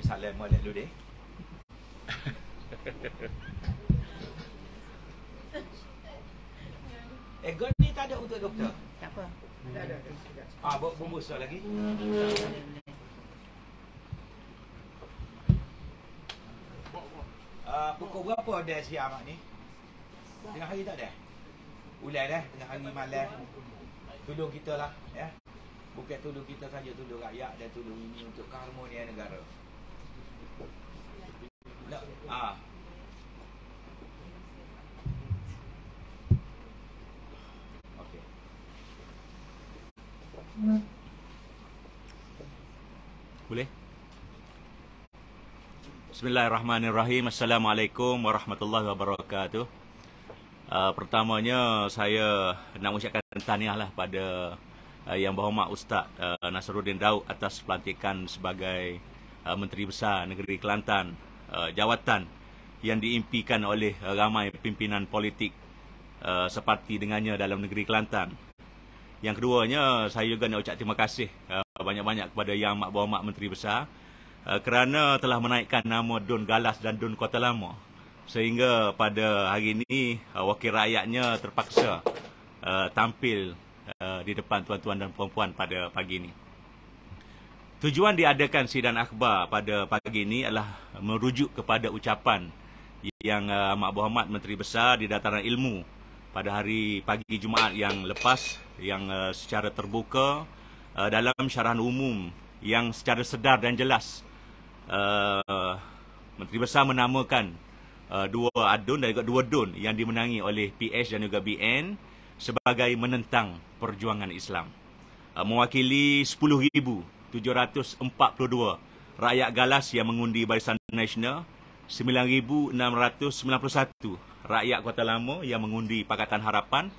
Salam molek dulu deh. God ni tak ada untuk doktor. Tak apa. Tak ada. Bungkus lagi. Pukul berapa ada siang mak ni? Tengah hari tak ada? Ulai dah, tengah hari malam. Tolong kita lah, ya. Bukan tolong kita saja, tolong rakyat dan tolong ini untuk keharmonian negara. Okey. Boleh? Bismillahirrahmanirrahim. Assalamualaikum warahmatullahi wabarakatuh. Pertamanya saya nak mengucapkan tahniahlah pada Yang Berhormat Ustaz Nasruddin Daud atas pelantikan sebagai Menteri Besar Negeri Kelantan, jawatan yang diimpikan oleh ramai pimpinan politik separti dengannya dalam negeri Kelantan. Yang keduanya, saya juga nak ucap terima kasih banyak-banyak kepada Yang Berhormat Menteri Besar kerana telah menaikkan nama Dun Galas dan Dun Kota Lama, sehingga pada hari ini wakil rakyatnya terpaksa tampil di depan tuan-tuan dan puan-puan pada pagi ini. Tujuan diadakan sidang akhbar pada pagi ini adalah merujuk kepada ucapan yang Amat Berhormat Menteri Besar di Dataran Ilmu pada hari pagi Jumaat yang lepas, yang secara terbuka dalam syarahan umum yang secara sedar dan jelas Menteri Besar menamakan dua adun dan juga dua dun yang dimenangi oleh PH dan juga BN sebagai menentang perjuangan Islam. Mewakili 10,742 rakyat galas yang mengundi Barisan Nasional, 9,691 rakyat Kota Lama yang mengundi Pakatan Harapan.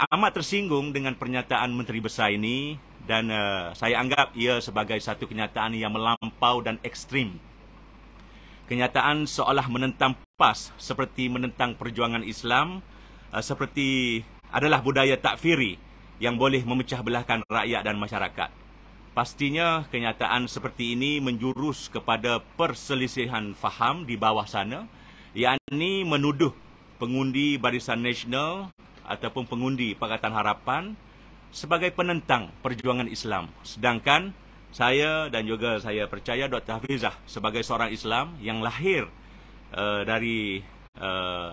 Amat tersinggung dengan pernyataan Menteri Besar ini dan saya anggap ia sebagai satu kenyataan yang melampau dan ekstrim. Kenyataan seolah menentang PAS seperti menentang perjuangan Islam, seperti adalah budaya takfiri yang boleh memecah belahkan rakyat dan masyarakat. Pastinya kenyataan seperti ini menjurus kepada perselisihan faham di bawah sana, yakni menuduh pengundi Barisan Nasional ataupun pengundi Pakatan Harapan sebagai penentang perjuangan Islam. Sedangkan saya dan juga saya percaya Dr. Hafizah sebagai seorang Islam yang lahir dari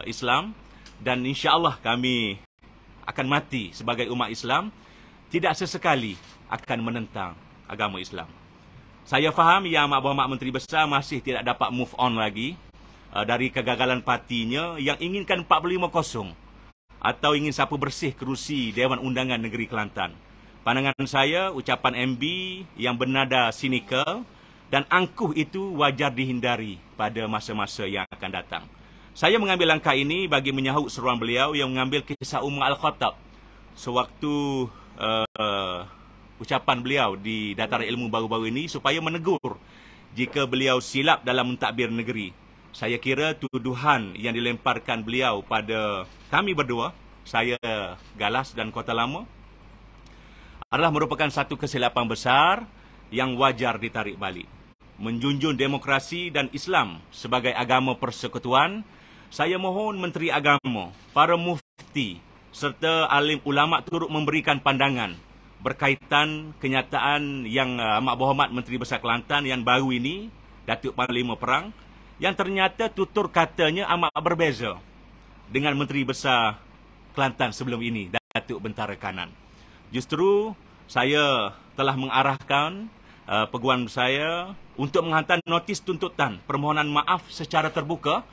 Islam, dan insya-Allah kami akan mati sebagai umat Islam, tidak sesekali akan menentang agama Islam. Saya faham Yang Amat Berhormat Menteri Besar masih tidak dapat move on lagi dari kegagalan partinya yang inginkan 45-0 atau ingin sapu bersih kerusi Dewan Undangan Negeri Kelantan. Pandangan saya, ucapan MB yang bernada sinikal dan angkuh itu wajar dihindari pada masa-masa yang akan datang. Saya mengambil langkah ini bagi menyahut seruan beliau yang mengambil kisah Umar Al-Khattab sewaktu ucapan beliau di Dataran Ilmu baru-baru ini supaya menegur jika beliau silap dalam mentadbir negeri. Saya kira tuduhan yang dilemparkan beliau pada kami berdua, saya Galas dan Kota Lama, adalah merupakan satu kesilapan besar yang wajar ditarik balik. Menjunjung demokrasi dan Islam sebagai agama persekutuan, saya mohon Menteri Agama, para mufti serta alim ulama turut memberikan pandangan berkaitan kenyataan yang Amat Berhormat Menteri Besar Kelantan yang baru ini, Datuk Panglima Perang, yang ternyata tutur katanya amat berbeza dengan Menteri Besar Kelantan sebelum ini, Datuk Bentara Kanan. Justru saya telah mengarahkan peguam saya untuk menghantar notis tuntutan permohonan maaf secara terbuka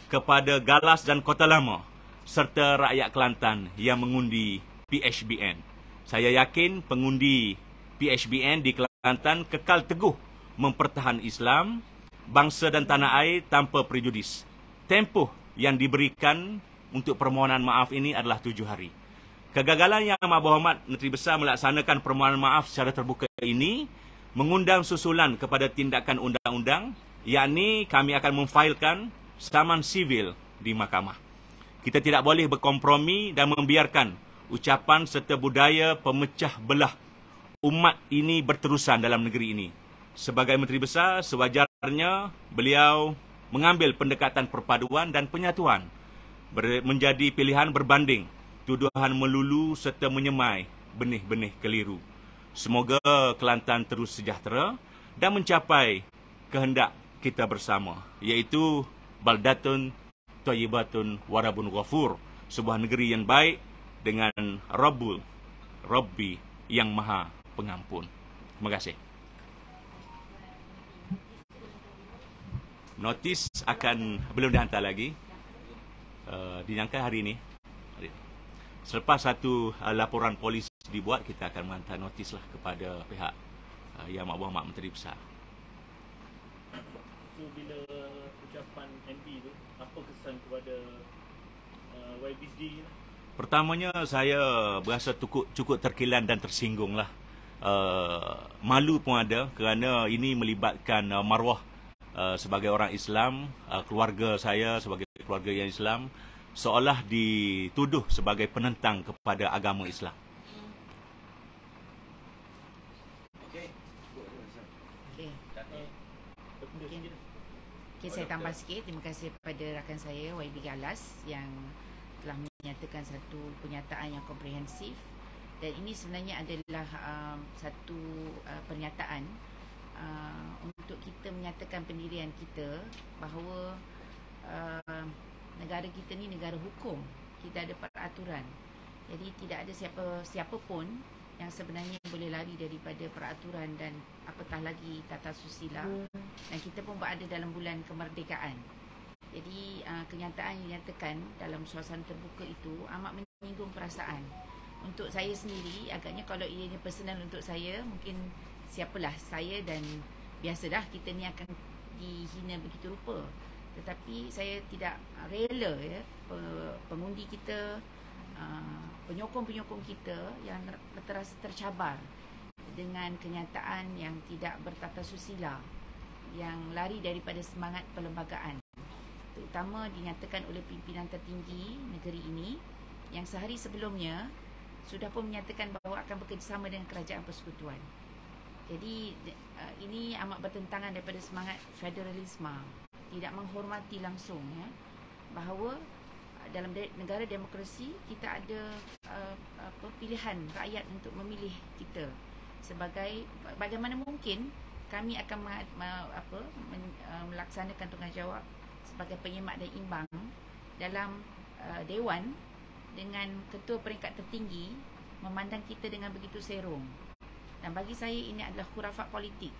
kepada Galas dan Kota Lama serta rakyat Kelantan yang mengundi PHBN. Saya yakin pengundi PHBN di Kelantan kekal teguh mempertahankan Islam, bangsa dan tanah air tanpa prejudis. Tempoh yang diberikan untuk permohonan maaf ini adalah 7 hari. Kegagalan Yang Amat Berhormat Menteri Besar melaksanakan permohonan maaf secara terbuka ini mengundang susulan kepada tindakan undang-undang, yakni kami akan memfailkan saman sivil di mahkamah. Kita tidak boleh berkompromi dan membiarkan ucapan serta budaya pemecah belah umat ini berterusan dalam negeri ini. Sebagai Menteri Besar, sewajarnya beliau mengambil pendekatan perpaduan dan penyatuan menjadi pilihan berbanding tuduhan melulu serta menyemai benih-benih keliru. Semoga Kelantan terus sejahtera dan mencapai kehendak kita bersama, iaitu baldatun thayyibatun warabun ghafur, sebuah negeri yang baik dengan Rabbi yang Maha Pengampun. Terima kasih. Notis akan belum dihantar lagi. Dinyangka hari ini. Selepas satu laporan polis dibuat, kita akan menghantar notis lah kepada pihak Yang Amat Menteri Besar. So bila ucapan MB tu, apa kesan kepada YB sendiri? Pertamanya saya berasa cukup terkilan dan tersinggung lah. Malu pun ada kerana ini melibatkan maruah sebagai orang Islam, keluarga saya sebagai keluarga yang Islam, seolah dituduh sebagai penentang kepada agama Islam. Okey. Okey. Okey. Okey, saya tambah sikit. Terima kasih kepada rakan saya YB Galas yang telah menyatakan satu pernyataan yang komprehensif, dan ini sebenarnya adalah satu pernyataan untuk kita menyatakan pendirian kita bahawa negara kita ni negara hukum, kita ada peraturan. Jadi tidak ada siapa pun yang sebenarnya boleh lari daripada peraturan dan apatah lagi tata susila. Dan kita pun berada dalam bulan kemerdekaan. Jadi kenyataan yang dinyatakan dalam suasana terbuka itu amat menyinggung perasaan. Untuk saya sendiri, agaknya kalau ianya personal untuk saya, mungkin siapalah saya dan biasalah kita ni akan dihina begitu rupa. Tetapi saya tidak rela ya, pengundi kita, penyokong-penyokong kita yang terasa tercabar dengan kenyataan yang tidak bertata susila, yang lari daripada semangat perlembagaan, terutama dinyatakan oleh pimpinan tertinggi negeri ini yang sehari sebelumnya sudah pun menyatakan bahawa akan bekerjasama dengan kerajaan persekutuan. Jadi ini amat bertentangan daripada semangat federalisme, tidak menghormati langsung ya, bahawa dalam negara demokrasi kita ada pilihan rakyat untuk memilih kita sebagai, bagaimana mungkin kami akan melaksanakan tanggungjawab sebagai penyemak dan imbang dalam Dewan dengan ketua peringkat tertinggi memandang kita dengan begitu serong. Dan bagi saya ini adalah khurafat politik,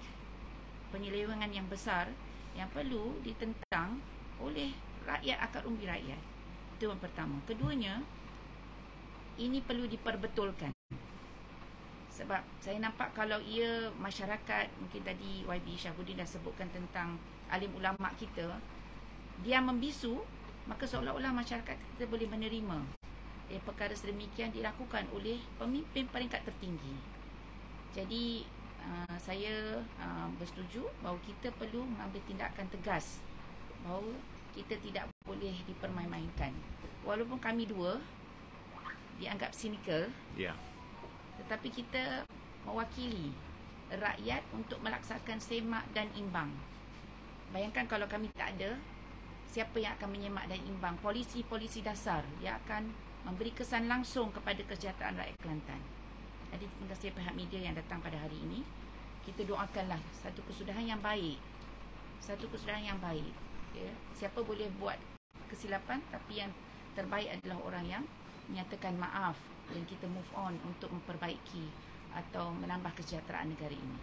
penyelewengan yang besar yang perlu ditentang oleh rakyat, akar umbi rakyat. Itu yang pertama. Keduanya, ini perlu diperbetulkan. Sebab saya nampak kalau ia masyarakat, mungkin tadi YB Syahrudin dah sebutkan tentang alim ulama kita, dia membisu, maka seolah-olah masyarakat kita boleh menerima perkara sedemikian dilakukan oleh pemimpin peringkat tertinggi. Jadi saya bersetuju bahawa kita perlu mengambil tindakan tegas, bahawa kita tidak boleh dipermain-mainkan. Walaupun kami dua dianggap cynical, tetapi kita mewakili rakyat untuk melaksanakan semak dan imbang. Bayangkan kalau kami tak ada, siapa yang akan menyemak dan imbang? Polisi-polisi dasar yang akan memberi kesan langsung kepada kesejahteraan rakyat Kelantan. Jadi terima kasih pihak media yang datang pada hari ini. Kita doakanlah satu kesudahan yang baik. Satu kesudahan yang baik. Ya. Siapa boleh buat kesilapan, tapi yang terbaik adalah orang yang menyatakan maaf dan kita move on untuk memperbaiki atau menambah kesejahteraan negara ini.